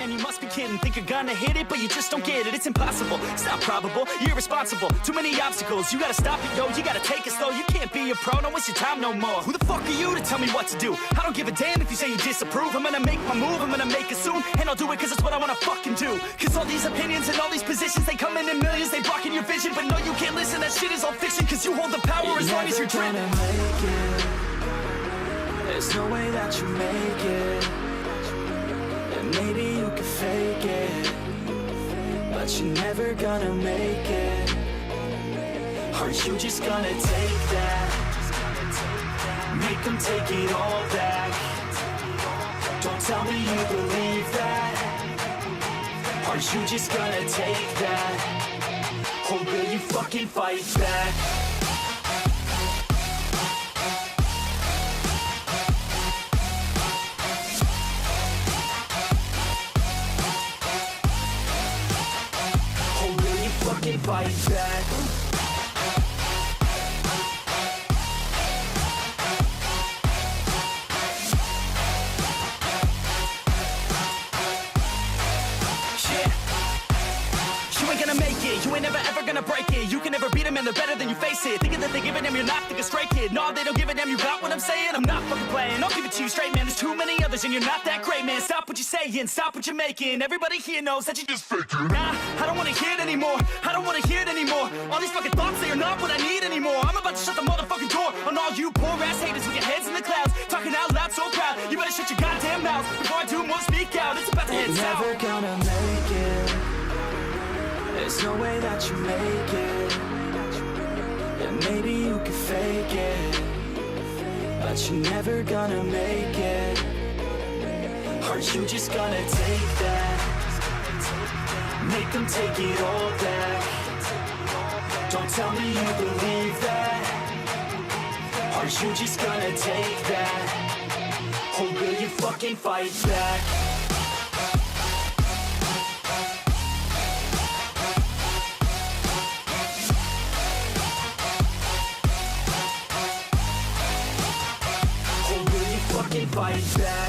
man, you must be kidding. Think you're gonna hit it, but you just don't get it. It's impossible, it's not probable, you're irresponsible. Too many obstacles, you gotta stop it, yo. You gotta take it slow, you can't be a pro, don't waste your time no more. Who the fuck are you to tell me what to do? I don't give a damn if you say you disapprove. I'm gonna make my move, I'm gonna make it soon. And I'll do it cause it's what I wanna fucking do. Cause all these opinions and all these positions, they come in millions, they blocking your vision. But no, you can't listen, that shit is all fiction. Cause you hold the power as long as you're dreaming. There's no way that you make it. And maybe you could fake it, but you're never gonna make it. Are you just gonna take that? Make them take it all back. Don't tell me you believe that. Are you just gonna take that? Or will you fucking fight back? Fight back. You ain't gonna make it, you ain't never ever gonna break it. You can never beat them and they're better than you face it. Thinking that they give a damn, you're not thinking straight, kid. No, they don't give a damn, you got what I'm saying? I'm not fucking playing, I'll give it to you straight, man. There's too many others and you're not that great, man. Stop what you're saying, stop what you're making. Everybody here knows that you just faking. Nah, I don't wanna hear it anymore, I don't wanna hear it anymore. All these fucking thoughts, they are not what I need anymore. I'm about to shut the motherfucking door on all you poor ass haters with your heads in the clouds, talking out loud so proud. You better shut your goddamn mouth before I do more speak out. It's about to head south. You're never gonna make it. There's no way that you make it. And maybe you could fake it, but you're never gonna make it. Are you just gonna take that? Make them take it all back. Don't tell me you believe that. Are you just gonna take that? Or will you fucking fight back? Fight back.